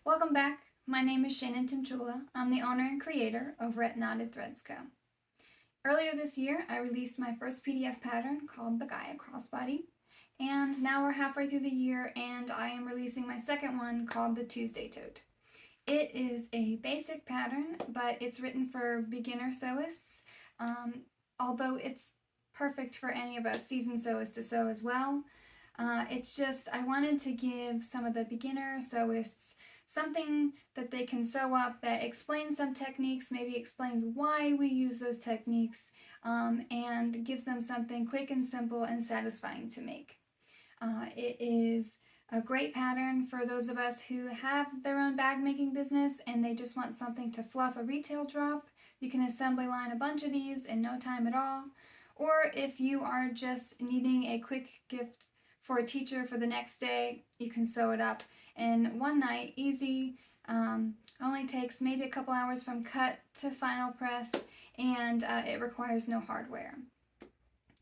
Welcome back. My name is Shannon Timchula. I'm the owner and creator over at Knotted Threads Co. Earlier this year, I released my first PDF pattern called the Gaia Crossbody, and now we're halfway through the year and I am releasing my second one called the Tuesday Tote. It is a basic pattern, but it's written for beginner sewists, although it's perfect for any of us seasoned sewists to sew as well. It's just, I wanted to give some of the beginner sewists something that they can sew up that explains some techniques, maybe explains why we use those techniques, and gives them something quick and simple and satisfying to make. It is a great pattern for those of us who have their own bag making business and they just want something to fluff a retail drop. You can assembly line a bunch of these in no time at all. Or if you are just needing a quick gift for a teacher for the next day, you can sew it up in one night, easy. Only takes maybe a couple hours from cut to final press, and it requires no hardware.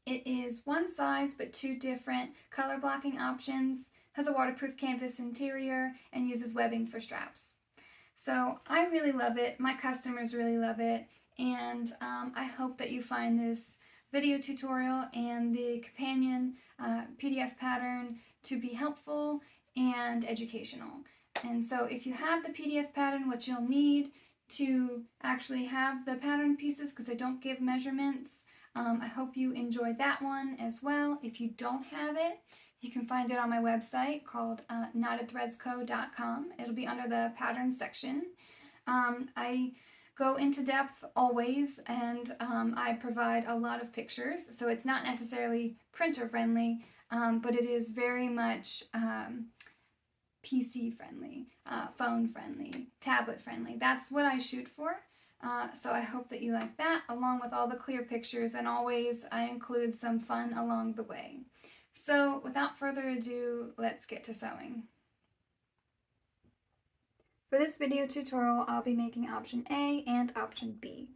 It is one size but two different color blocking options, has a waterproof canvas interior, and uses webbing for straps. So I really love it, my customers really love it, and I hope that you find this video tutorial and the companion PDF pattern to be helpful and educational. And so if you have the PDF pattern, what you'll need to actually have the pattern pieces, because I don't give measurements, I hope you enjoyed that one as well. If you don't have it, you can find it on my website called knottedthreadsco.com. It'll be under the pattern section. I go into depth always, and I provide a lot of pictures, so it's not necessarily printer friendly, but it is very much PC friendly, phone friendly, tablet friendly. That's what I shoot for. So I hope that you like that, along with all the clear pictures, and always I include some fun along the way. So without further ado, let's get to sewing. For this video tutorial, I'll be making option A and option B.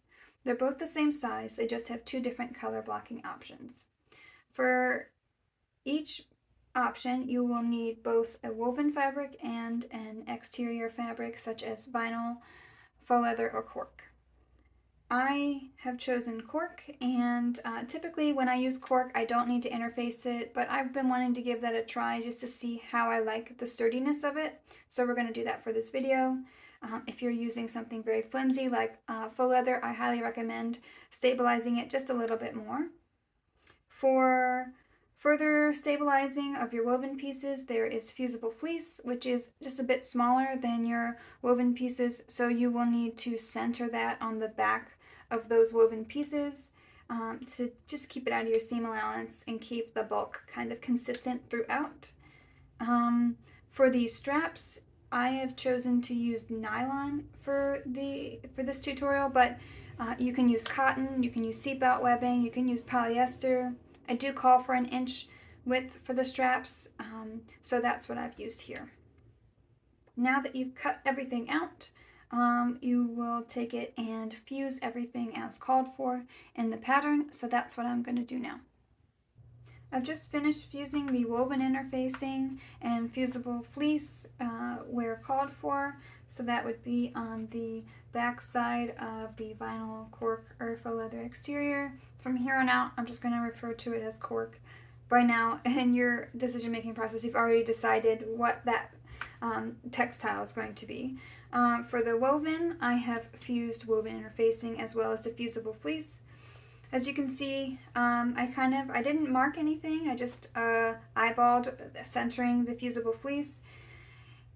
They're both the same size, they just have two different color blocking options. For each option, you will need both a woven fabric and an exterior fabric such as vinyl, faux leather, or cork. I have chosen cork, and typically when I use cork I don't need to interface it, but I've been wanting to give that a try just to see how I like the sturdiness of it, so we're going to do that for this video. If you're using something very flimsy like faux leather, I highly recommend stabilizing it just a little bit more. For further stabilizing of your woven pieces, there is Fusible Fleece, which is just a bit smaller than your woven pieces, so you will need to center that on the back of those woven pieces to just keep it out of your seam allowance and keep the bulk kind of consistent throughout. For the straps, I have chosen to use nylon for this tutorial, but you can use cotton, you can use seatbelt webbing, you can use polyester. I do call for an inch width for the straps, so that's what I've used here. Now that you've cut everything out, you will take it and fuse everything as called for in the pattern, so that's what I'm going to do now. I've just finished fusing the woven interfacing and fusible fleece where called for, so that would be on the back side of the vinyl, cork, or faux leather exterior. From here on out, I'm just going to refer to it as cork. By now, in your decision-making process, you've already decided what that textile is going to be. For the woven, I have fused woven interfacing as well as the fusible fleece. As you can see, I didn't mark anything, I just eyeballed centering the fusible fleece.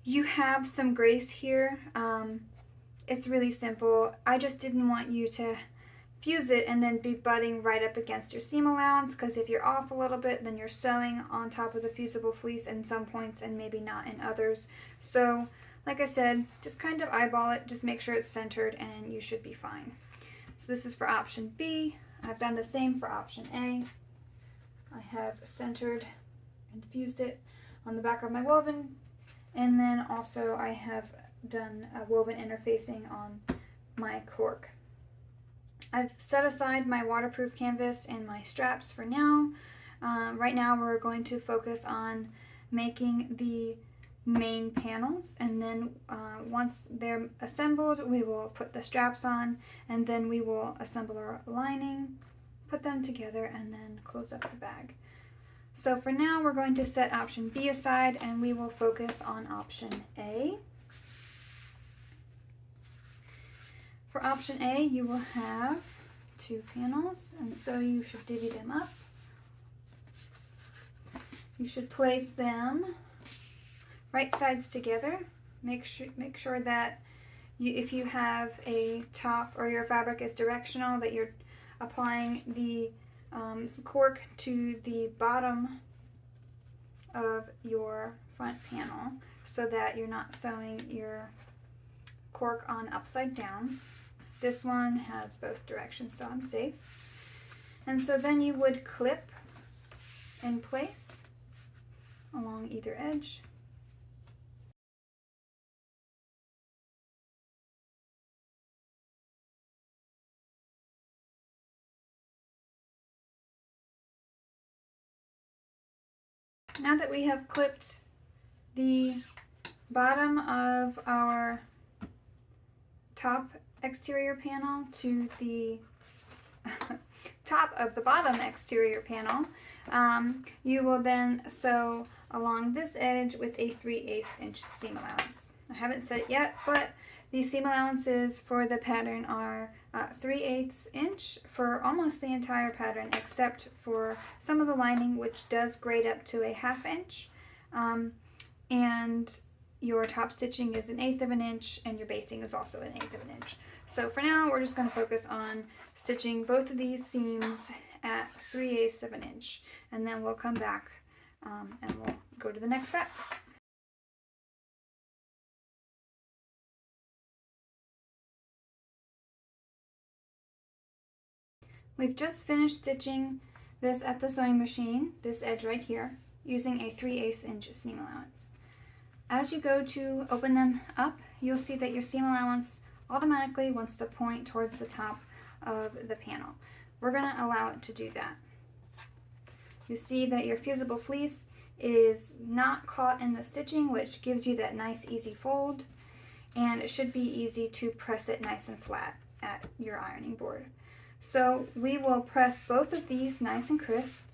You have some grace here. It's really simple. I just didn't want you to fuse it and then be butting right up against your seam allowance, because if you're off a little bit, then you're sewing on top of the fusible fleece in some points and maybe not in others. So like I said, just kind of eyeball it, just make sure it's centered, and you should be fine. So this is for option B. I've done the same for option A. I have centered and fused it on the back of my woven, and then also I have done a woven interfacing on my cork. I've set aside my waterproof canvas and my straps for now. Right now we're going to focus on making the main panels, and then once they're assembled, we will put the straps on, and then we will assemble our lining, put them together, and then close up the bag. So for now, we're going to set option B aside, and we will focus on option A. For option A, you will have 2 panels, and so you should divvy them up. You should place them right sides together. Make sure that if you have a top or your fabric is directional, that you're applying the cork to the bottom of your front panel so that you're not sewing your cork on upside down. This one has both directions, so I'm safe. And so then you would clip in place along either edge. Now that we have clipped the bottom of our top exterior panel to the top of the bottom exterior panel, you will then sew along this edge with a 3/8 inch seam allowance. I haven't set it yet, but the seam allowances for the pattern are 3/8 inch for almost the entire pattern, except for some of the lining, which does grade up to a 1/2 inch. And your top stitching is 1/8 of an inch, and your basting is also 1/8 of an inch. So for now, we're just going to focus on stitching both of these seams at 3/8 of an inch, and then we'll come back and we'll go to the next step. We've just finished stitching this at the sewing machine, this edge right here, using a 3/8 inch seam allowance. As you go to open them up, you'll see that your seam allowance automatically wants to point towards the top of the panel. We're going to allow it to do that. You see that your Fusible fleece is not caught in the stitching, which gives you that nice easy fold, and it should be easy to press it nice and flat at your ironing board. So we will press both of these nice and crisp,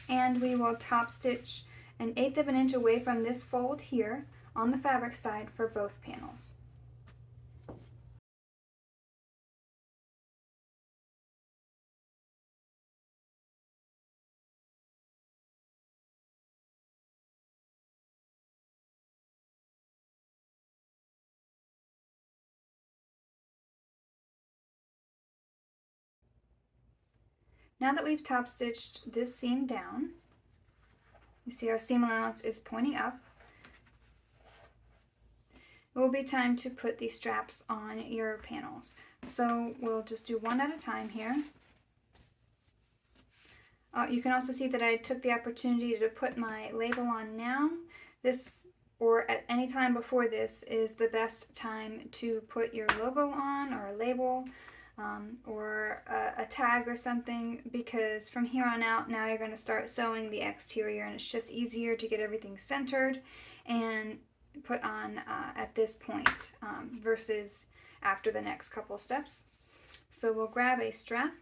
and we will top stitch 1/8 of an inch away from this fold here on the fabric side for both panels. Now that we've top stitched this seam down, you see our seam allowance is pointing up. It will be time to put the straps on your panels. So we'll just do one at a time here. You can also see that I took the opportunity to put my label on now. This, or at any time before this, is the best time to put your logo on, or a label, or a tag or something, because from here on out, now you're going to start sewing the exterior, and it's just easier to get everything centered and put on at this point versus after the next couple steps. So we'll grab a strap,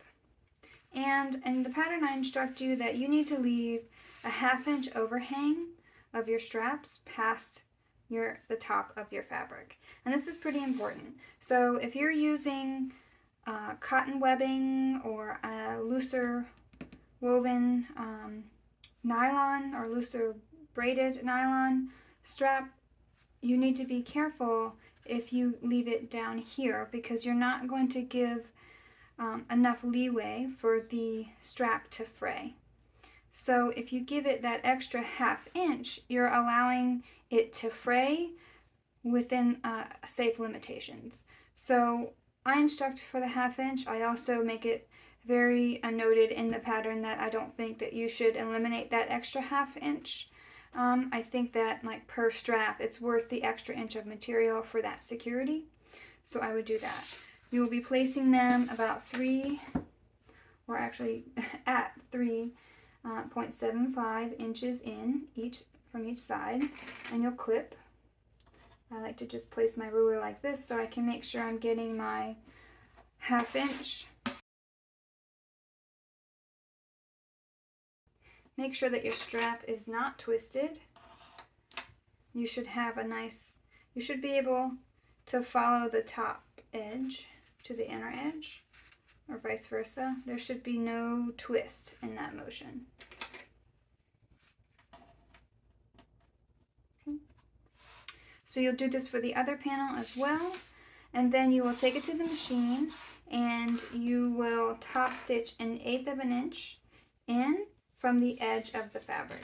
and in the pattern I instruct you that you need to leave a 1/2 inch overhang of your straps past the top of your fabric, and this is pretty important. So if you're using cotton webbing or a looser woven nylon or looser braided nylon strap, you need to be careful if you leave it down here, because you're not going to give enough leeway for the strap to fray. So if you give it that extra 1/2 inch, you're allowing it to fray within safe limitations. So I instruct for the 1/2 inch. I also make it very noted in the pattern that I don't think that you should eliminate that extra 1/2 inch. I think that, like, per strap, it's worth the extra inch of material for that security. So I would do that. You will be placing them about 3, or actually at 3.75 inches in each from each side, and you'll clip. I like to just place my ruler like this so I can make sure I'm getting my 1/2 inch. Make sure that your strap is not twisted. You should have you should be able to follow the top edge to the inner edge, or vice versa. There should be no twist in that motion. Okay. So you'll do this for the other panel as well, and then you will take it to the machine and you will top stitch 1/8 of an inch in from the edge of the fabric.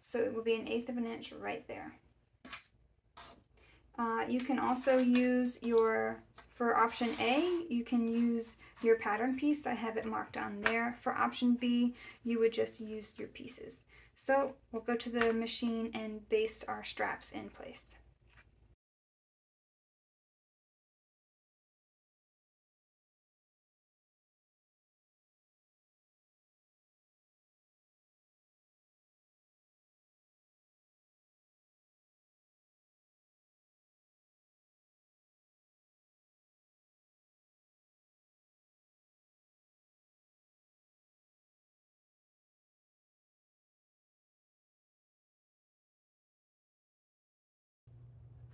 So it will be 1/8 of an inch right there. You can also use for option A, you can use your pattern piece. I have it marked on there. For option B, you would just use your pieces. So we'll go to the machine and baste our straps in place.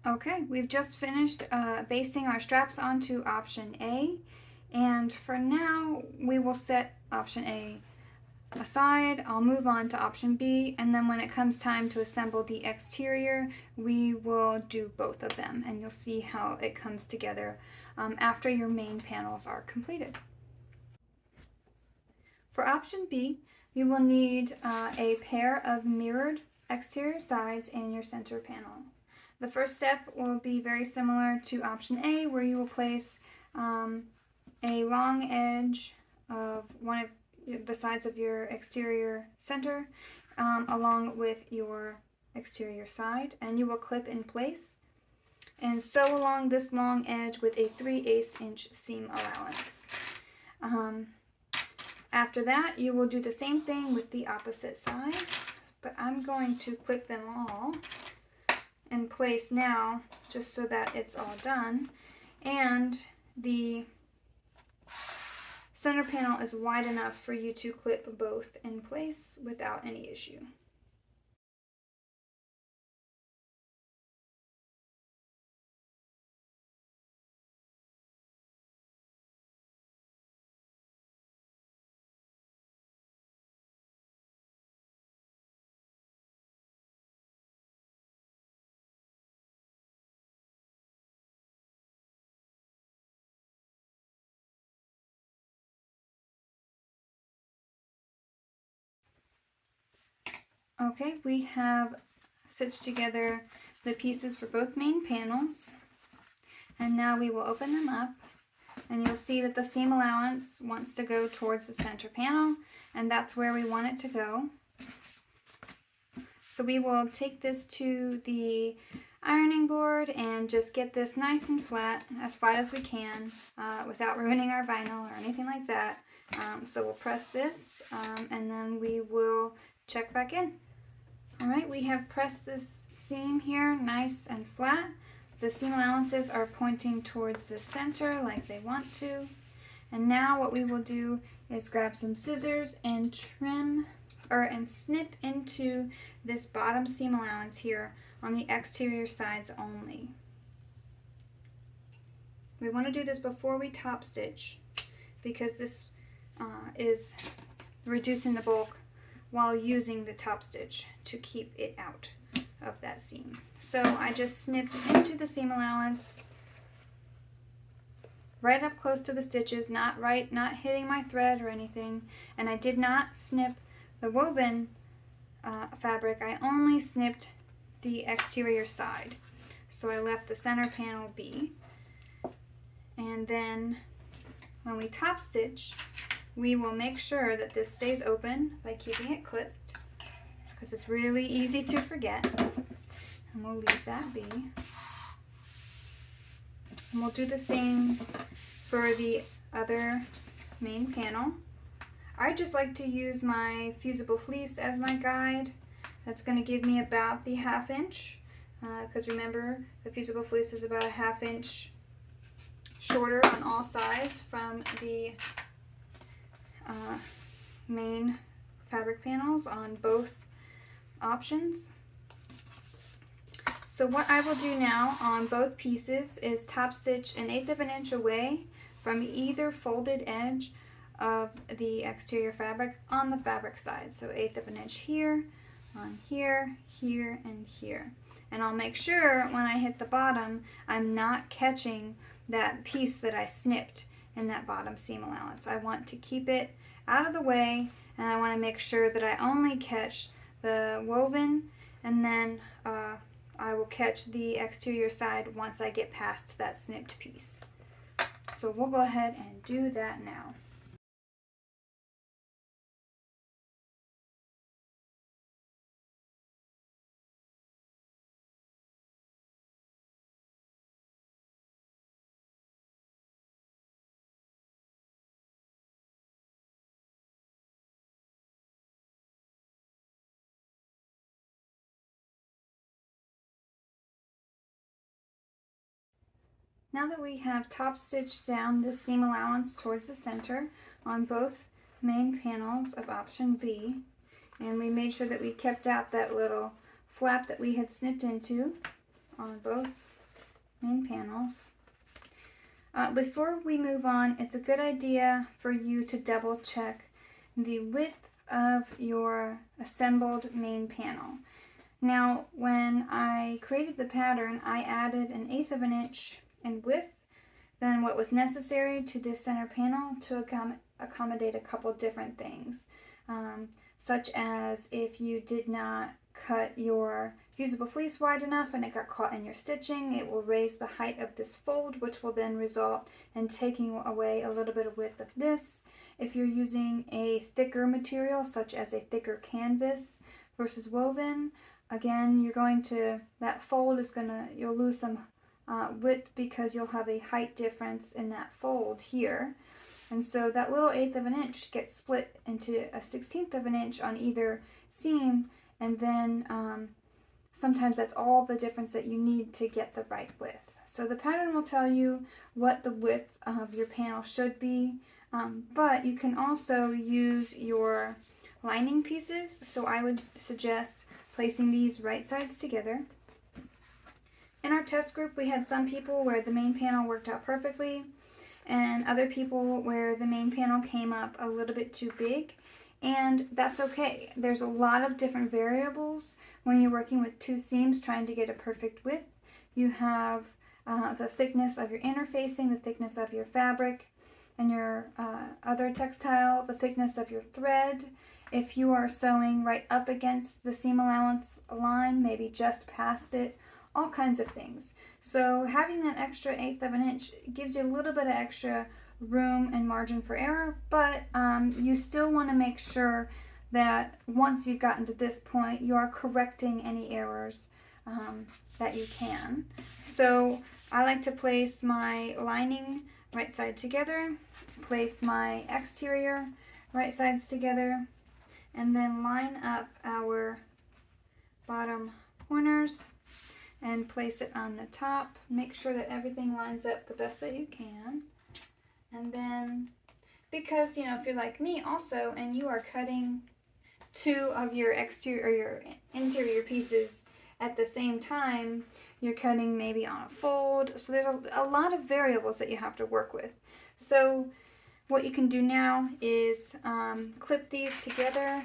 Okay, we've just finished basting our straps onto option A, and for now we will set option A aside. I'll move on to option B, and then when it comes time to assemble the exterior, we will do both of them, and you'll see how it comes together after your main panels are completed. For option B, you will need a pair of mirrored exterior sides and your center panel. The first step will be very similar to option A, where you will place a long edge of one of the sides of your exterior center along with your exterior side, and you will clip in place and sew along this long edge with a 3/8 inch seam allowance. After that, you will do the same thing with the opposite side, but I'm going to clip them all in place now just so that it's all done, and the center panel is wide enough for you to clip both in place without any issue. Okay, we have stitched together the pieces for both main panels, and now we will open them up, and you'll see that the seam allowance wants to go towards the center panel, and that's where we want it to go. So we will take this to the ironing board and just get this nice and flat as we can, without ruining our vinyl or anything like that. So we'll press this and then we will check back in. Alright, we have pressed this seam here nice and flat. The seam allowances are pointing towards the center like they want to. And now what we will do is grab some scissors and snip into this bottom seam allowance here on the exterior sides only. We want to do this before we top stitch because this is reducing the bulk while using the top stitch to keep it out of that seam. So I just snipped into the seam allowance right up close to the stitches, not hitting my thread or anything, and I did not snip the woven fabric. I only snipped the exterior side. So I left the center panel be, and then when we top stitch, we will make sure that this stays open by keeping it clipped, because it's really easy to forget, and we'll leave that be. And we'll do the same for the other main panel. I just like to use my Fusible fleece as my guide, That's going to give me about the 1/2 inch, because remember the Fusible fleece is about a 1/2 inch shorter on all sides from the main fabric panels on both options. So what I will do now on both pieces is top stitch 1/8 of an inch away from either folded edge of the exterior fabric on the fabric side. So 1/8 of an inch here, on here, here, and here. And I'll make sure when I hit the bottom, I'm not catching that piece that I snipped in that bottom seam allowance. I want to keep it out of the way, and I want to make sure that I only catch the woven, and then I will catch the exterior side once I get past that snipped piece. So we'll go ahead and do that now. Now that we have top stitched down the seam allowance towards the center on both main panels of option B, and we made sure that we kept out that little flap that we had snipped into on both main panels. Before we move on, it's a good idea for you to double check the width of your assembled main panel. Now, when I created the pattern, I added 1/8 of an inch in width than what was necessary to this center panel to accommodate a couple different things, such as if you did not cut your Fusible fleece wide enough and it got caught in your stitching, it will raise the height of this fold, which will then result in taking away a little bit of width of this. If you're using a thicker material, such as a thicker canvas versus woven, again, you're going to, that fold is you'll lose some width because you'll have a height difference in that fold here. And so that little 1/8 of an inch gets split into a 1/16 of an inch on either seam, and then sometimes that's all the difference that you need to get the right width. So the pattern will tell you what the width of your panel should be, but you can also use your lining pieces. So I would suggest placing these right sides together. In our test group, we had some people where the main panel worked out perfectly, and other people where the main panel came up a little bit too big, and that's okay. There's a lot of different variables when you're working with two seams trying to get a perfect width. You have the thickness of your interfacing, the thickness of your fabric and your other textile, the thickness of your thread. If you are sewing right up against the seam allowance line, maybe just past it, all kinds of things. So having that extra 1/8 of an inch gives you a little bit of extra room and margin for error, but you still want to make sure that once you've gotten to this point, you are correcting any errors that you can. So I like to place my lining right side together, place my exterior right sides together, and then line up our bottom corners and place it on the top. Make sure that everything lines up the best that you can. And then, because, you know, if you're like me also, and you are cutting two of your exterior or your interior pieces at the same time, you're cutting maybe on a fold. So there's a lot of variables that you have to work with. So what you can do now is clip these together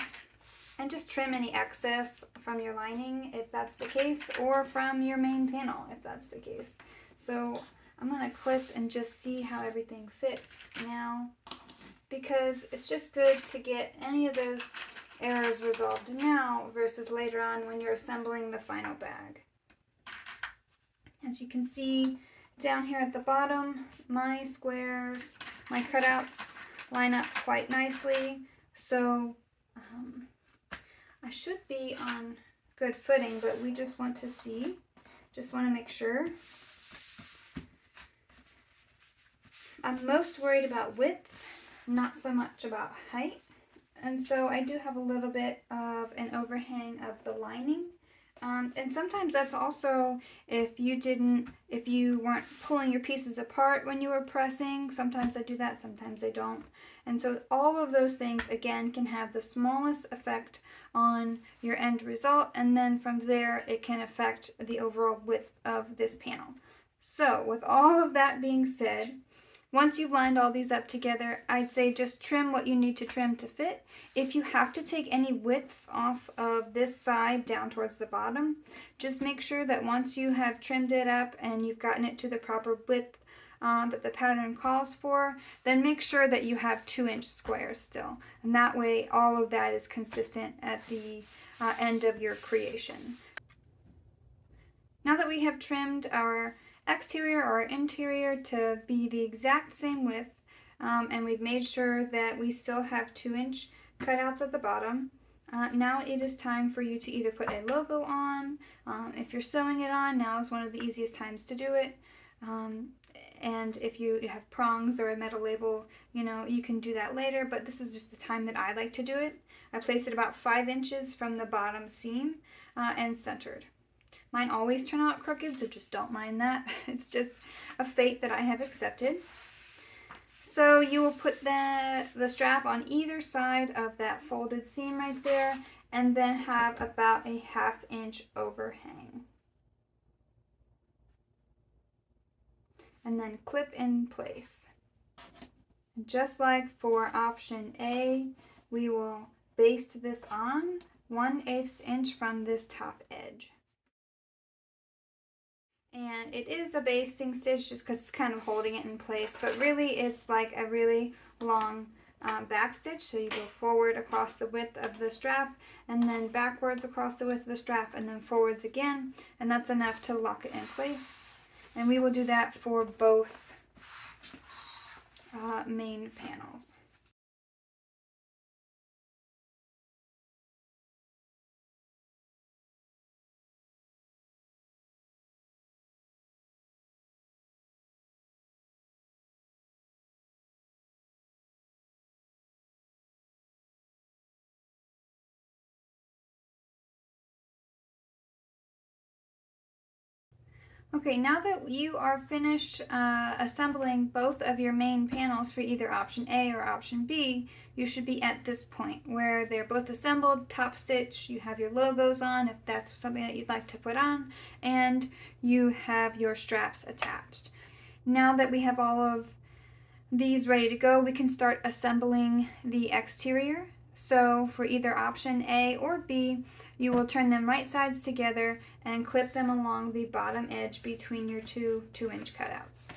and just trim any excess from your lining if that's the case, or from your main panel if that's the case. So I'm going to clip and just see how everything fits now, because it's just good to get any of those errors resolved now versus later on when you're assembling the final bag. As you can see down here at the bottom, my squares, my cutouts line up quite nicely. So I should be on good footing, but we just want to see, just want to make sure. I'm most worried about width, not so much about height. And so I do have a little bit of an overhang of the lining. And sometimes that's also if you weren't pulling your pieces apart when you were pressing. Sometimes I do that, sometimes I don't. And so all of those things, again, can have the smallest effect on your end result. And then from there, it can affect the overall width of this panel. So with all of that being said, once you've lined all these up together, I'd say just trim what you need to trim to fit. If you have to take any width off of this side down towards the bottom, just make sure that once you have trimmed it up and you've gotten it to the proper width that the pattern calls for, then make sure that you have 2-inch squares still. And that way all of that is consistent at the end of your creation. Now that we have trimmed our exterior or interior to be the exact same width, and we've made sure that we still have 2-inch cutouts at the bottom, now it is time for you to either put a logo on. If you're sewing it on, now is one of the easiest times to do it. And if you have prongs or a metal label, you can do that later, but this is just the time that I like to do it. I place it about 5 inches from the bottom seam and centered. Mine always turn out crooked, so just don't mind that. It's just a fate that I have accepted. So you will put the strap on either side of that folded seam right there, and then have about a 1/2 inch overhang. And then clip in place. Just like for option A, we will baste this on 1/8 inch from this top edge. And it is a basting stitch just because it's kind of holding it in place, but really it's like a really long back stitch. So you go forward across the width of the strap, and then backwards across the width of the strap, and then forwards again, and that's enough to lock it in place. And we will do that for both main panels. Okay, now that you are finished assembling both of your main panels for either option A or option B, you should be at this point where they're both assembled, top stitch, you have your logos on if that's something that you'd like to put on, and you have your straps attached. Now that we have all of these ready to go, we can start assembling the exterior. So for either option A or B, you will turn them right sides together and clip them along the bottom edge between your two 2-inch cutouts.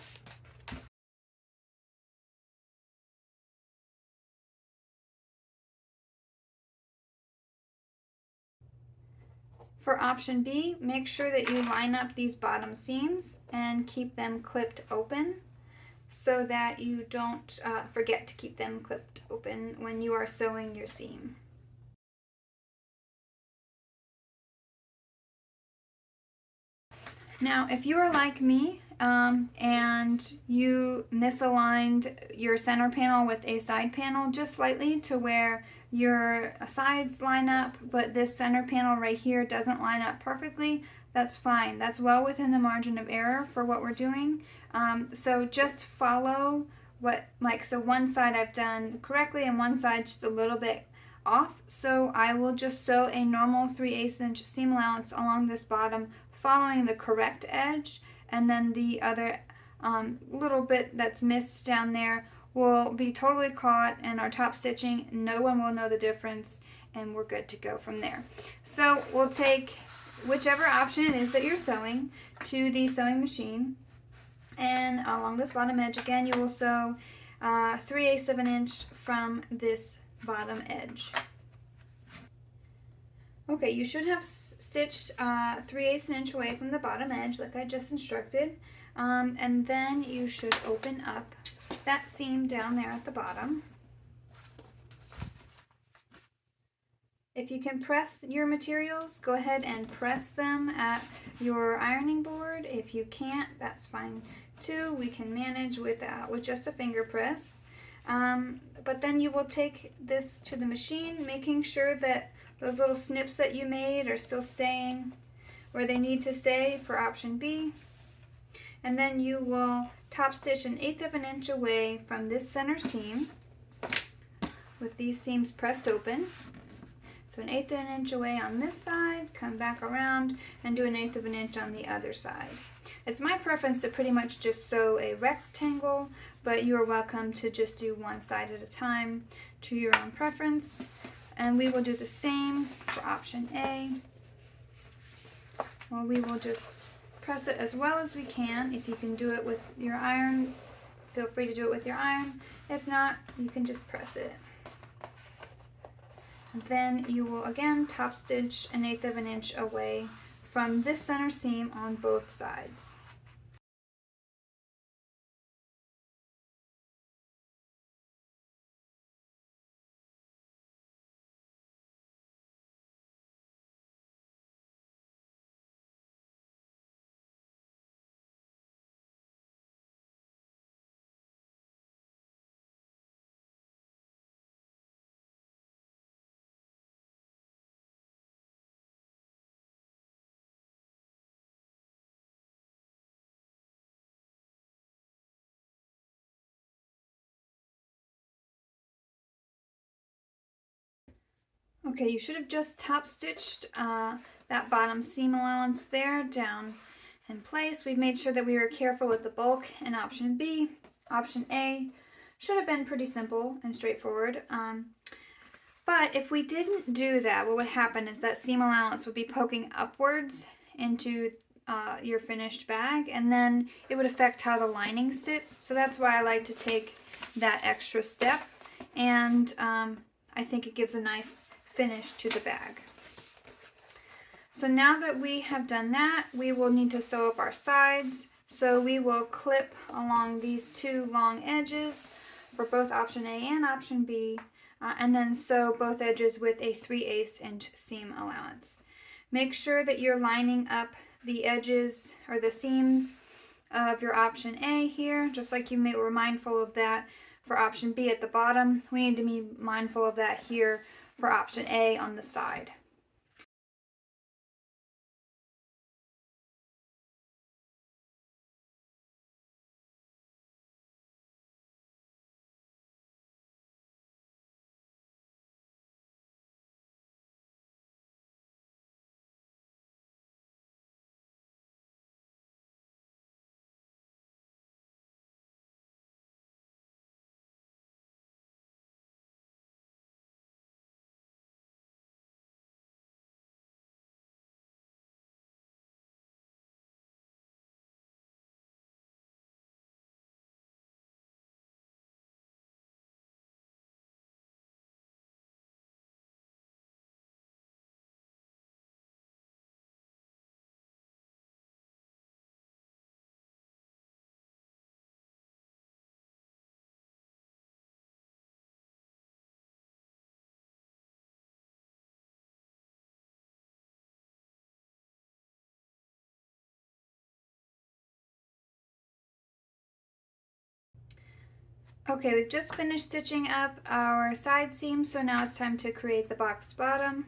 For option B, make sure that you line up these bottom seams and keep them clipped open so that you don't forget to keep them clipped open when you are sewing your seam. Now, if you are like me and you misaligned your center panel with a side panel just slightly to where your sides line up, but this center panel right here doesn't line up perfectly, that's fine. That's well within the margin of error for what we're doing. So just follow so one side I've done correctly and one side just a little bit off. So I will just sew a normal 3/8 inch seam allowance along this bottom, following the correct edge, and then the other little bit that's missed down there will be totally caught in our top stitching. No one will know the difference, and we're good to go from there. So we'll take whichever option it is that you're sewing to the sewing machine, and along this bottom edge again you will sew 3/8 of an inch from this bottom edge. Okay, you should have stitched 3/8 an inch away from the bottom edge like I just instructed, and then you should open up that seam down there at the bottom. If you can press your materials, go ahead and press them at your ironing board. If you can't, that's fine too. We can manage with just a finger press. But then you will take this to the machine, making sure that those little snips that you made are still staying where they need to stay for option B. And then you will top stitch 1/8 of an inch away from this center seam with these seams pressed open. So 1/8 of an inch away on this side, come back around and do 1/8 of an inch on the other side. It's my preference to pretty much just sew a rectangle, but you are welcome to just do one side at a time to your own preference. And we will do the same for option A. Well, we will just press it as well as we can. If you can do it with your iron, feel free to do it with your iron. If not, you can just press it. And then you will again top stitch 1/8 of an inch away from this center seam on both sides. Okay, you should have just top stitched that bottom seam allowance there down in place. We've made sure that we were careful with the bulk in option B. Option A should have been pretty simple and straightforward. But if we didn't do that, what would happen is that seam allowance would be poking upwards into your finished bag, and then it would affect how the lining sits. So that's why I like to take that extra step, and I think it gives a nice finish to the bag. So now that we have done that, we will need to sew up our sides. So we will clip along these two long edges for both option A and option B, and then sew both edges with a 3/8 inch seam allowance. Make sure that you're lining up the edges or the seams of your option A here, just like you were mindful of that for option B at the bottom. We need to be mindful of that here for option A on the side. Okay, we've just finished stitching up our side seam, so now it's time to create the box bottom.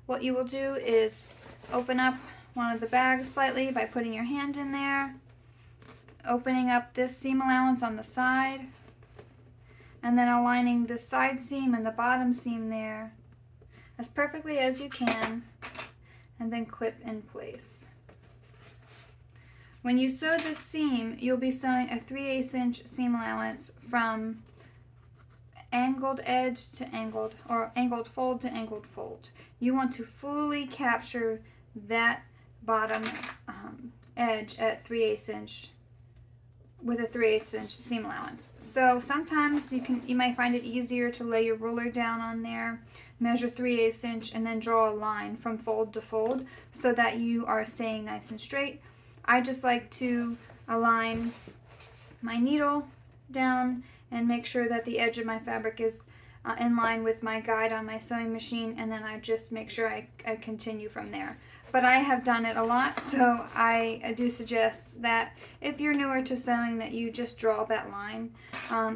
What you will do is open up one of the bags slightly by putting your hand in there, opening up this seam allowance on the side, and then aligning the side seam and the bottom seam there as perfectly as you can, and then clip in place. When you sew this seam, you'll be sewing a 3/8 inch seam allowance from angled edge to angled, or angled fold to angled fold. You want to fully capture that bottom edge at 3/8 inch with a 3/8 inch seam allowance. So sometimes you might find it easier to lay your ruler down on there, measure 3/8 inch, and then draw a line from fold to fold so that you are staying nice and straight. I just like to align my needle down and make sure that the edge of my fabric is in line with my guide on my sewing machine, and then I just make sure I continue from there. but I have done it a lot, so I do suggest that if you're newer to sewing that you just draw that line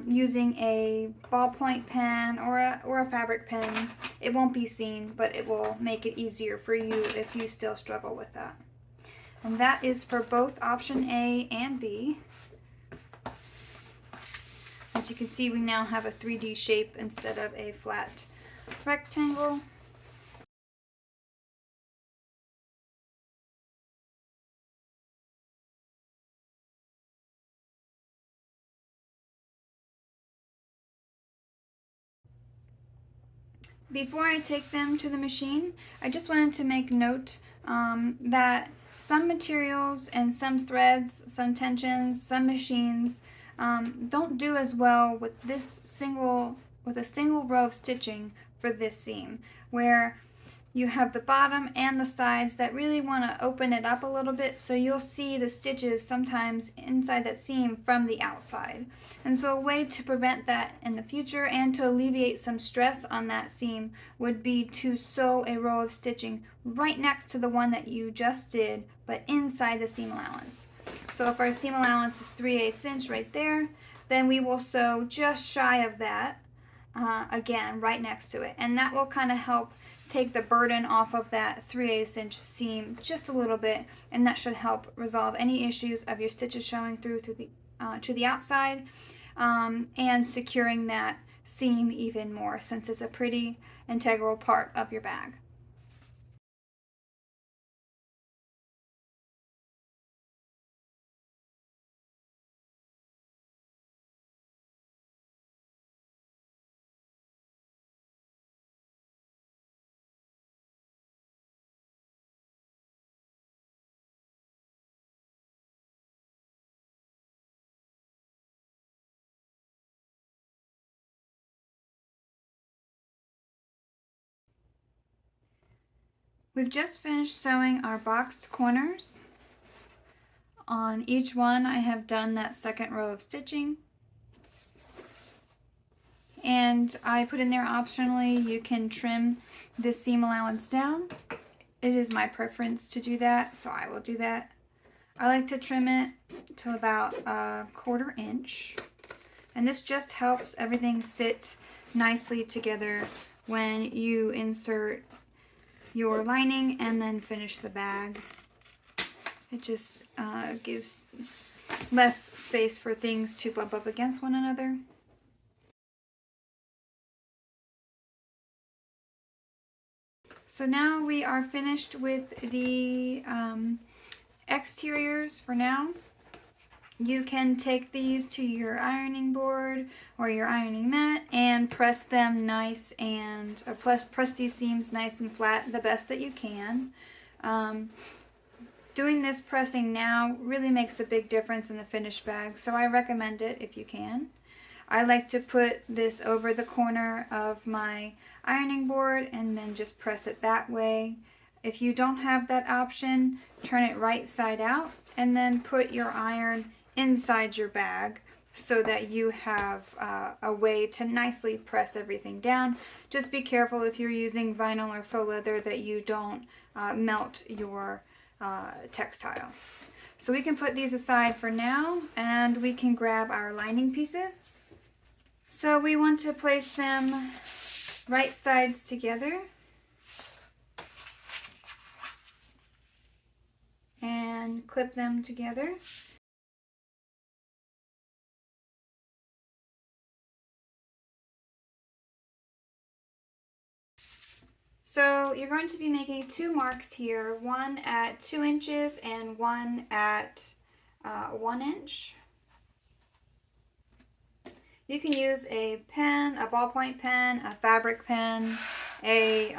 using a ballpoint pen or a fabric pen. It won't be seen, but it will make it easier for you if you still struggle with that. And that is for both option A and B. As you can see, we now have a 3D shape instead of a flat rectangle. Before I take them to the machine, I just wanted to make note that some materials and some threads, some tensions, some machines don't do as well with a single row of stitching for this seam, where you have the bottom and the sides that really want to open it up a little bit, so you'll see the stitches sometimes inside that seam from the outside. And so a way to prevent that in the future and to alleviate some stress on that seam would be to sew a row of stitching right next to the one that you just did, but inside the seam allowance. So if our seam allowance is 3/8 inch right there, then we will sew just shy of that again right next to it, and that will kind of help take the burden off of that 3/8 inch seam just a little bit, and that should help resolve any issues of your stitches showing through the to the outside, and securing that seam even more, since it's a pretty integral part of your bag. We've just finished sewing our boxed corners. On each one I have done that second row of stitching, and I put in there optionally you can trim this seam allowance down. It is my preference to do that, so I will do that. I like to trim it to about 1/4 inch, and this just helps everything sit nicely together when you insert your lining and then finish the bag. It just gives less space for things to bump up against one another. So now we are finished with the exteriors for now. You can take these to your ironing board or your ironing mat and press them nice and press these seams nice and flat the best that you can. Doing this pressing now really makes a big difference in the finished bag, so I recommend it if you can. I like to put this over the corner of my ironing board and then just press it that way. If you don't have that option, turn it right side out and then put your iron inside your bag so that you have a way to nicely press everything down. Just be careful if you're using vinyl or faux leather that you don't melt your textile. So we can put these aside for now, and we can grab our lining pieces. So we want to place them right sides together and clip them together. So you're going to be making 2 marks here, one at 2 inches and one at 1 inch. You can use a pen, a ballpoint pen, a fabric pen, a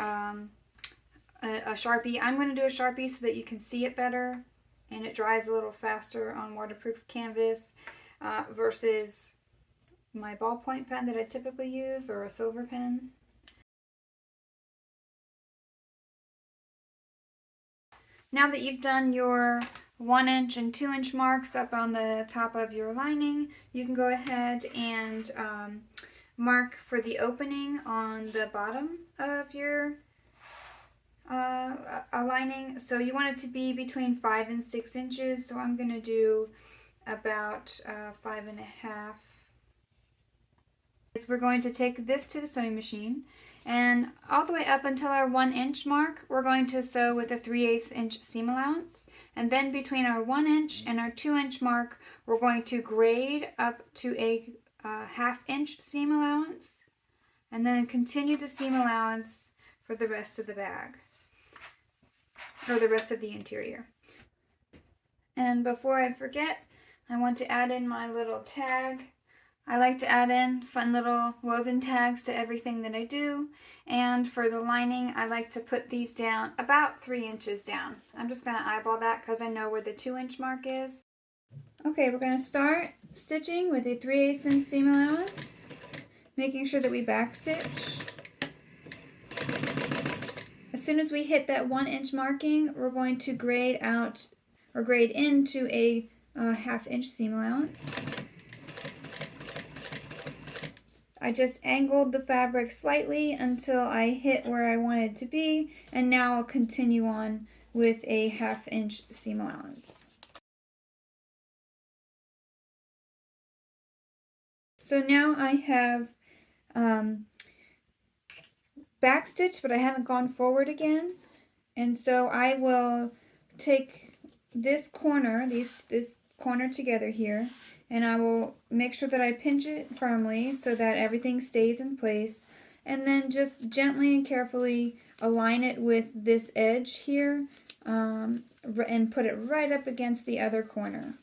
Sharpie. I'm going to do a Sharpie so that you can see it better and it dries a little faster on waterproof canvas versus my ballpoint pen that I typically use, or a silver pen. Now that you've done your 1 inch and 2 inch marks up on the top of your lining, you can go ahead and mark for the opening on the bottom of your a lining. So you want it to be between 5 and 6 inches. So I'm going to do about 5.5. We're going to take this to the sewing machine, and all the way up until our 1 inch mark, we're going to sew with a 3/8 inch seam allowance. And then between our 1 inch and our 2 inch mark, we're going to grade up to a 1/2 inch seam allowance, and then continue the seam allowance for the rest of the bag, or the rest of the interior. And before I forget, I want to add in my little tag. I like to add in fun little woven tags to everything that I do. And for the lining, I like to put these down about 3 inches down. I'm just going to eyeball that because I know where the 2 inch mark is. Okay, we're going to start stitching with a 3/8 inch seam allowance, making sure that we back stitch. As soon as we hit that 1 inch marking, we're going to grade out or grade into a 1/2 inch seam allowance. I just angled the fabric slightly until I hit where I wanted to be, and now I'll continue on with a 1/2 inch seam allowance. So now I have backstitch, but I haven't gone forward again, and so I will take this corner, this corner together here, and I will make sure that I pinch it firmly so that everything stays in place, and then just gently and carefully align it with this edge here, and put it right up against the other corner.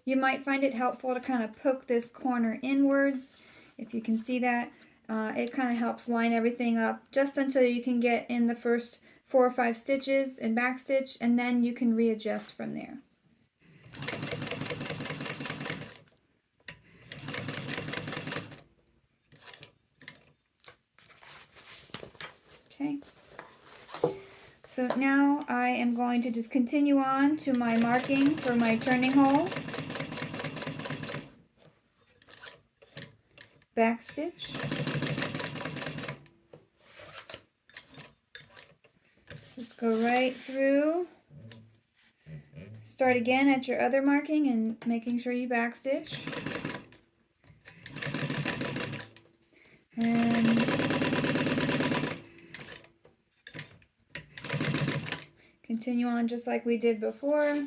You might find it helpful to kind of poke this corner inwards, if you can see that. It kind of helps line everything up just until you can get in the first 4 or 5 stitches and backstitch, and then you can readjust from there. Okay, so now I am going to just continue on to my marking for my turning hole. Backstitch. Just go right through. Start again at your other marking and making sure you backstitch. And continue on just like we did before.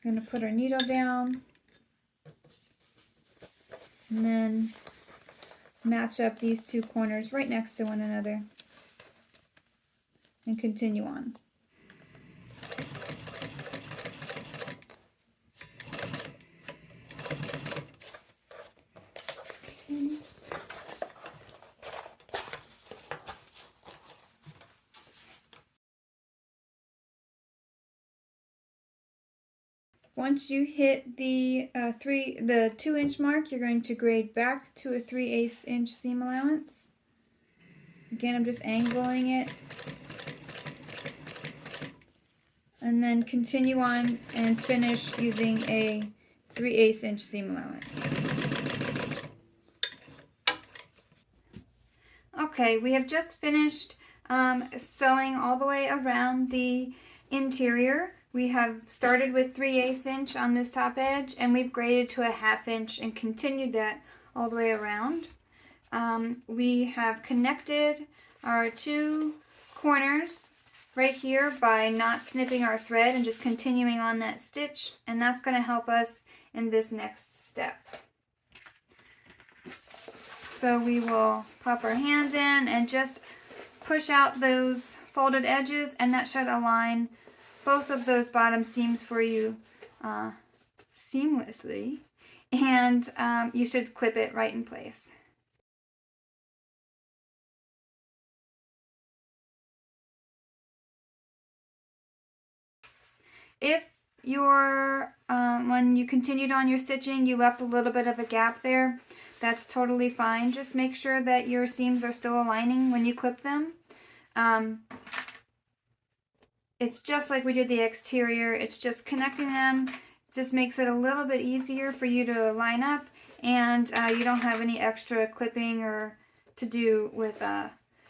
Going to put our needle down. And then match up these two corners right next to one another. And continue on. Okay. Once you hit the 2 inch mark, you're going to grade back to a 3/8 inch seam allowance. Again, I'm just angling it. And then continue on and finish using a 3/8 inch seam allowance. Okay, we have just finished sewing all the way around the interior. We have started with 3/8 inch on this top edge, and we've graded to a 1/2 inch and continued that all the way around. We have connected our two corners right here by not snipping our thread and just continuing on that stitch, and that's going to help us in this next step. So we will pop our hand in and just push out those folded edges, and that should align both of those bottom seams for you seamlessly, and you should clip it right in place. If you're, when you continued on your stitching, you left a little bit of a gap there, that's totally fine. Just make sure that your seams are still aligning when you clip them. It's just like we did the exterior. It's just connecting them. It just makes it a little bit easier for you to line up, and you don't have any extra clipping or to do with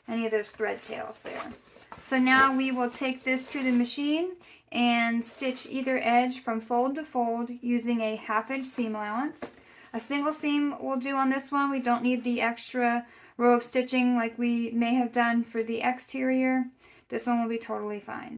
any of those thread tails there. So now we will take this to the machine and stitch either edge from fold to fold using a 1/2 inch seam allowance. A single seam will do on this one. We don't need the extra row of stitching like we may have done for the exterior. This one will be totally fine.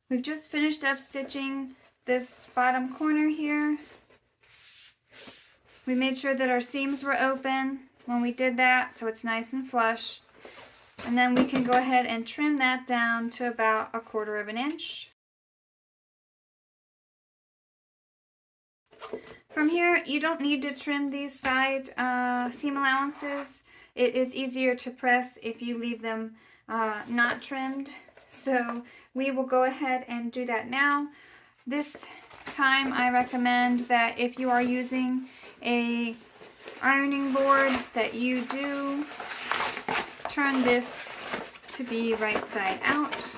We've just finished up stitching this bottom corner here. We made sure that our seams were open when we did that, so it's nice and flush. And then we can go ahead and trim that down to about 1/4 of an inch. From here, you don't need to trim these side seam allowances. It is easier to press if you leave them not trimmed. So we will go ahead and do that now. This time I recommend that if you are using a ironing board that you do turn this to be right side out.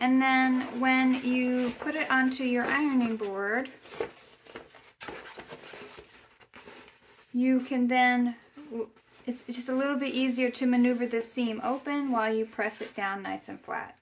And then when you put it onto your ironing board, you can then, it's just a little bit easier to maneuver the seam open while you press it down nice and flat.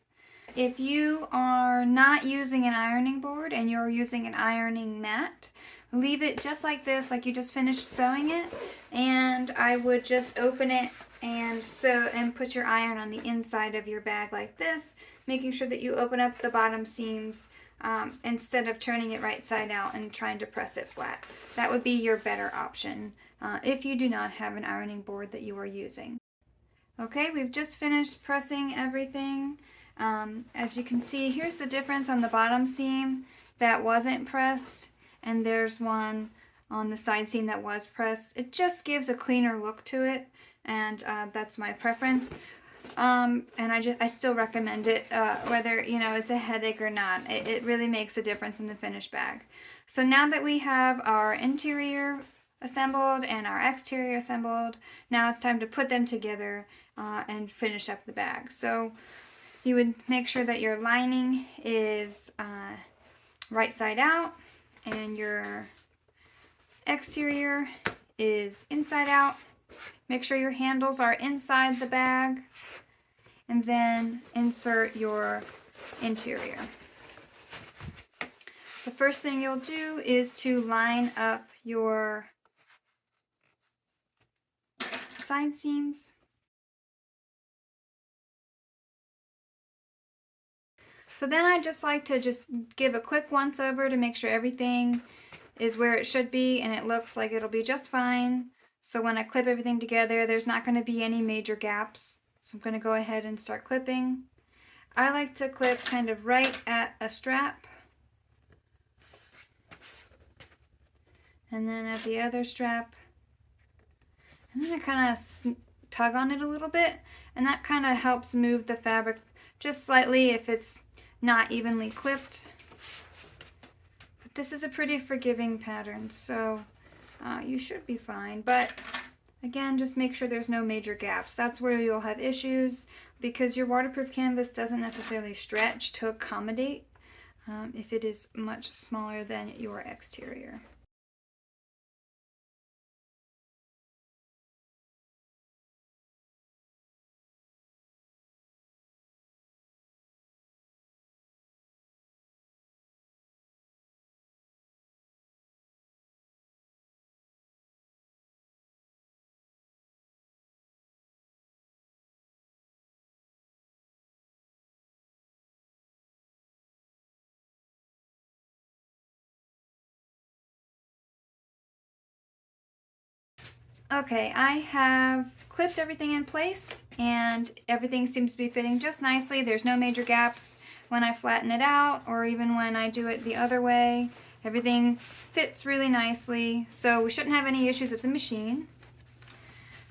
If you are not using an ironing board and you're using an ironing mat, leave it just like this, like you just finished sewing it, and I would just open it and sew and put your iron on the inside of your bag like this, making sure that you open up the bottom seams instead of turning it right side out and trying to press it flat. That would be your better option if you do not have an ironing board that you are using. Okay, we've just finished pressing everything. As you can see, here's the difference on the bottom seam that wasn't pressed, and there's one on the side seam that was pressed. It just gives a cleaner look to it, and that's my preference. And I still recommend it, whether it's a headache or not. It really makes a difference in the finished bag. So now that we have our interior assembled and our exterior assembled, now it's time to put them together and finish up the bag. So you would make sure that your lining is right side out and your exterior is inside out. Make sure your handles are inside the bag, and then insert your interior. The first thing you'll do is to line up your side seams. So then I just like to just give a quick once over to make sure everything is where it should be, and it looks like it'll be just fine. So when I clip everything together, there's not going to be any major gaps. So I'm going to go ahead and start clipping. I like to clip kind of right at a strap, and then at the other strap, and then I kind of tug on it a little bit, and that kind of helps move the fabric just slightly if it's not evenly clipped. But this is a pretty forgiving pattern, so you should be fine. But again, just make sure there's no major gaps. That's where you'll have issues, because your waterproof canvas doesn't necessarily stretch to accommodate if it is much smaller than your exterior. Okay, I have clipped everything in place and everything seems to be fitting just nicely. There's no major gaps when I flatten it out or even when I do it the other way. Everything fits really nicely, so we shouldn't have any issues at the machine.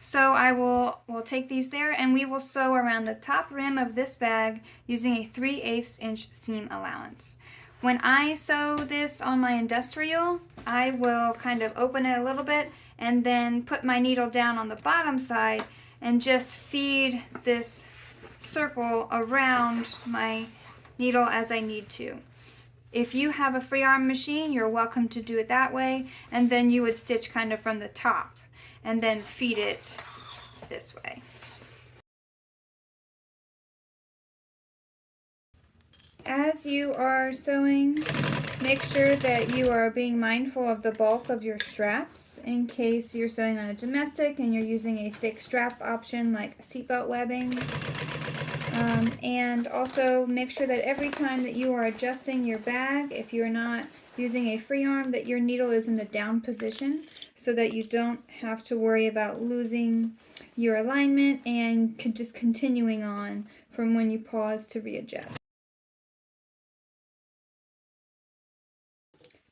So I will take these there and we will sew around the top rim of this bag using a 3/8 inch seam allowance. When I sew this on my industrial, I will kind of open it a little bit and then put my needle down on the bottom side and just feed this circle around my needle as I need to. If you have a free arm machine, you're welcome to do it that way, and then you would stitch kind of from the top and then feed it this way. As you are sewing, make sure that you are being mindful of the bulk of your straps in case you're sewing on a domestic and you're using a thick strap option like seatbelt webbing. And also make sure that every time that you are adjusting your bag, if you're not using a free arm, that your needle is in the down position so that you don't have to worry about losing your alignment and just continuing on from when you pause to readjust.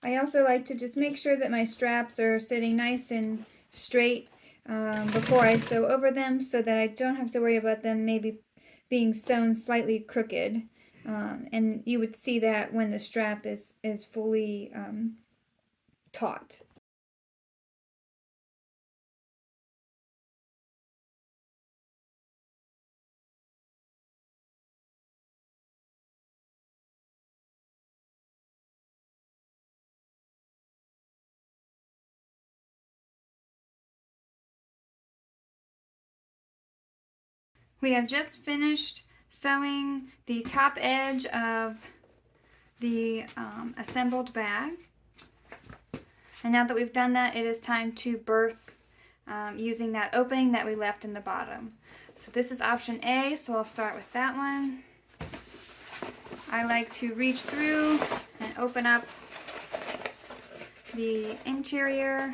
I also like to just make sure that my straps are sitting nice and straight before I sew over them so that I don't have to worry about them maybe being sewn slightly crooked. And you would see that when the strap is fully taut. We have just finished sewing the top edge of the assembled bag. And now that we've done that, it is time to birth using that opening that we left in the bottom. So this is option A, so I'll start with that one. I like to reach through and open up the interior.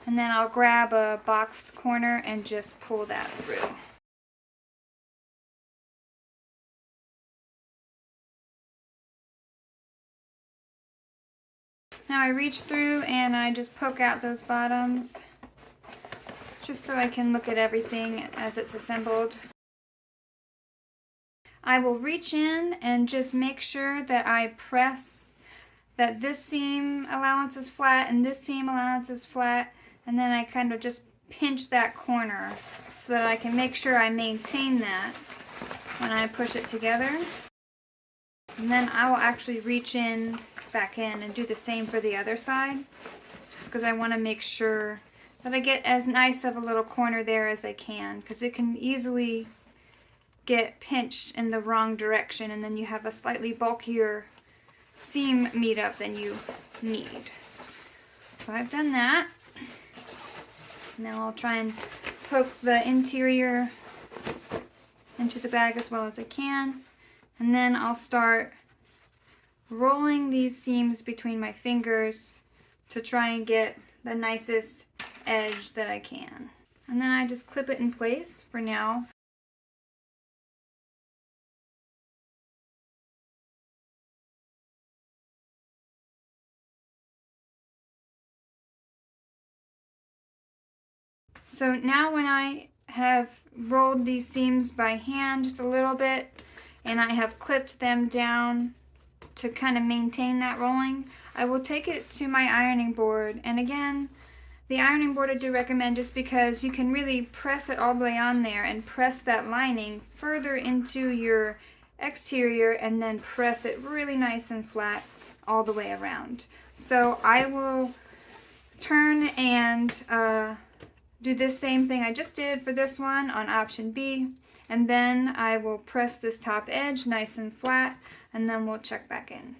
And then I'll grab a boxed corner and just pull that through. Now I reach through and I just poke out those bottoms just so I can look at everything as it's assembled. I will reach in and just make sure that I press that this seam allowance is flat and this seam allowance is flat, and then I kind of just pinch that corner so that I can make sure I maintain that when I push it together. And then I will actually reach in back in and do the same for the other side, just because I want to make sure that I get as nice of a little corner there as I can, because it can easily get pinched in the wrong direction and then you have a slightly bulkier seam meetup than you need. So I've done that. Now I'll try and poke the interior into the bag as well as I can, and then I'll start rolling these seams between my fingers to try and get the nicest edge that I can. And then I just clip it in place for now. So now when I have rolled these seams by hand just a little bit and I have clipped them down to kind of maintain that rolling, I will take it to my ironing board. And again, the ironing board I do recommend just because you can really press it all the way on there and press that lining further into your exterior and then press it really nice and flat all the way around. So I will turn and do this same thing I just did for this one on option B, and then I will press this top edge nice and flat, and then we'll check back in.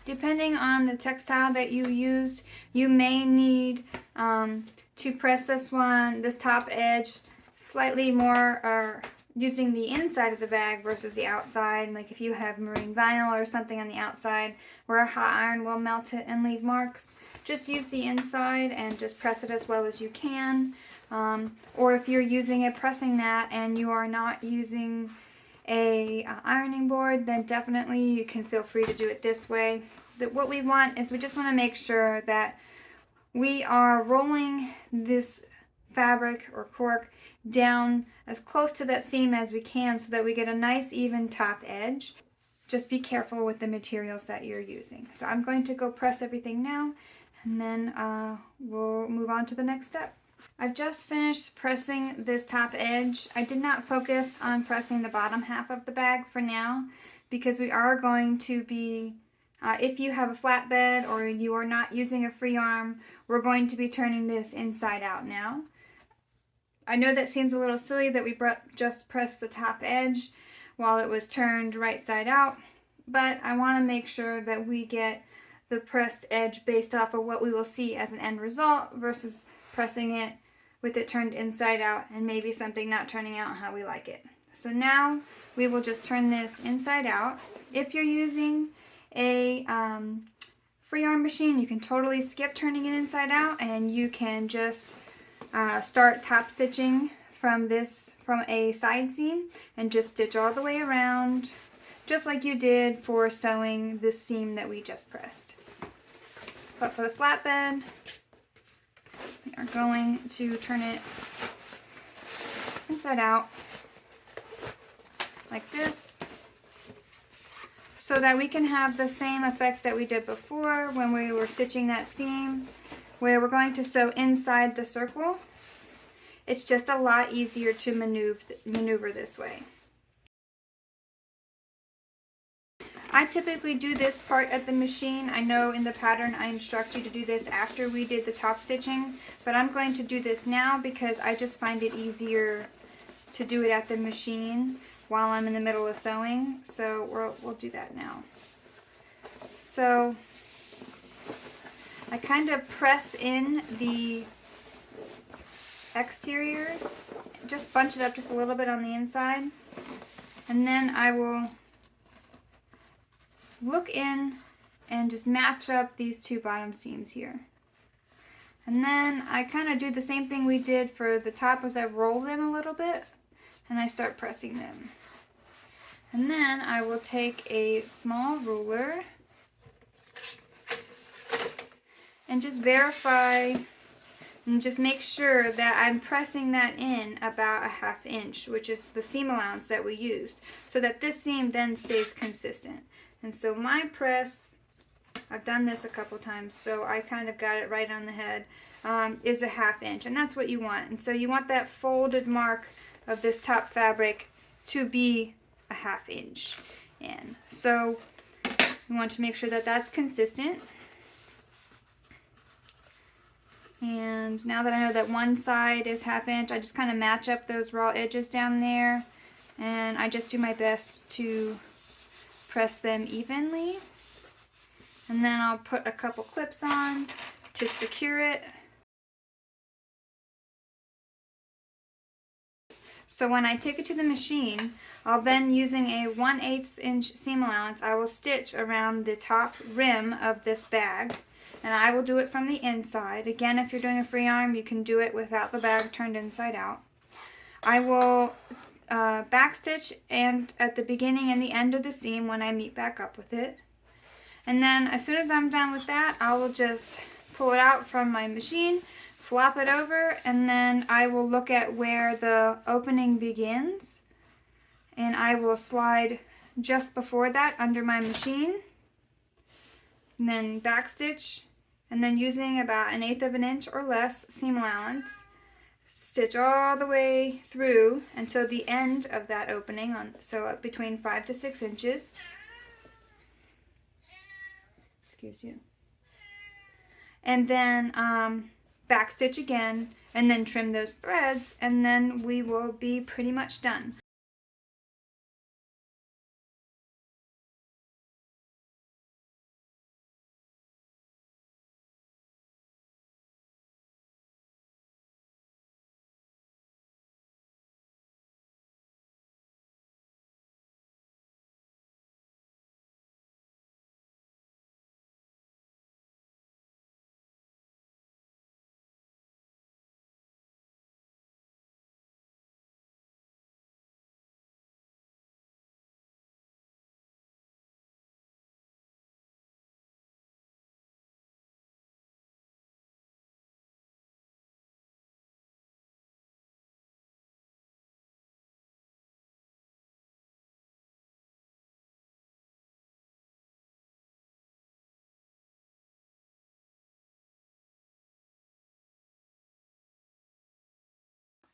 Depending on the textile that you use, you may need to press this top edge slightly more or using the inside of the bag versus the outside. Like if you have marine vinyl or something on the outside where a hot iron will melt it and leave marks, just use the inside and just press it as well as you can. Or if you're using a pressing mat and you are not using a ironing board, then definitely you can feel free to do it this way. What we want is we just want to make sure that we are rolling this fabric or cork down as close to that seam as we can so that we get a nice even top edge. Just be careful with the materials that you're using. So I'm going to go press everything now, and then we'll move on to the next step. I've just finished pressing this top edge. I did not focus on pressing the bottom half of the bag for now because we are going to be, if you have a flatbed or you are not using a free arm, we're going to be turning this inside out now. I know that seems a little silly that we just pressed the top edge while it was turned right side out, but I want to make sure that we get the pressed edge based off of what we will see as an end result versus pressing it with it turned inside out and maybe something not turning out how we like it. So now we will just turn this inside out. If you're using a free arm machine, you can totally skip turning it inside out and you can just start top stitching from a side seam and just stitch all the way around just like you did for sewing this seam that we just pressed. But for the flatbed, we are going to turn it inside out like this so that we can have the same effect that we did before when we were stitching that seam, where we're going to sew inside the circle. It's just a lot easier to maneuver this way. I typically do this part at the machine. I know in the pattern I instruct you to do this after we did the top stitching, but I'm going to do this now because I just find it easier to do it at the machine while I'm in the middle of sewing. So we'll do that now. So I kind of press in the exterior, just bunch it up just a little bit on the inside, and then I will look in and just match up these two bottom seams here. And then I kind of do the same thing we did for the top, as I roll them a little bit and I start pressing them. And then I will take a small ruler and just verify and just make sure that I'm pressing that in about a 1/2 inch, which is the seam allowance that we used, so that this seam then stays consistent. And so my press, I've done this a couple times, so I kind of got it right on the head, is a 1/2 inch, and that's what you want. And so you want that folded mark of this top fabric to be a 1/2 inch in. So you want to make sure that that's consistent. And now that I know that one side is 1/2 inch, I just kind of match up those raw edges down there, and I just do my best to press them evenly. And then I'll put a couple clips on to secure it. So when I take it to the machine, I'll then, using a 1/8 inch seam allowance, I will stitch around the top rim of this bag. And I will do it from the inside. Again, if you're doing a free arm, you can do it without the bag turned inside out. I will backstitch and at the beginning and the end of the seam when I meet back up with it. And then as soon as I'm done with that, I will just pull it out from my machine, flop it over, and then I will look at where the opening begins. And I will slide just before that under my machine. And then backstitch, and then using about 1/8 of an inch or less seam allowance, stitch all the way through until the end of that opening, so between 5 to 6 inches. Excuse you. And then backstitch again, and then trim those threads, and then we will be pretty much done.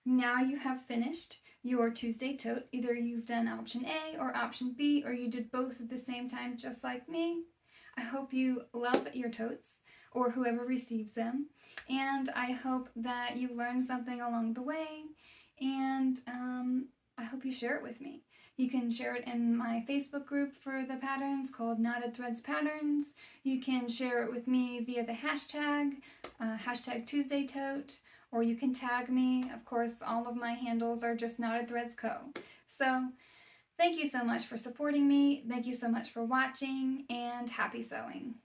Now you have finished your Tuesday tote. Either you've done option A or option B, or you did both at the same time just like me. I hope you love your totes, or whoever receives them, and I hope that you learned something along the way, and I hope you share it with me. You can share it in my Facebook group for the patterns called Knotted Threads Patterns. You can share it with me via the hashtag, hashtag Tuesday Tote, or you can tag me. Of course, all of my handles are just Knotted Threads Co. So thank you so much for supporting me. Thank you so much for watching, and happy sewing.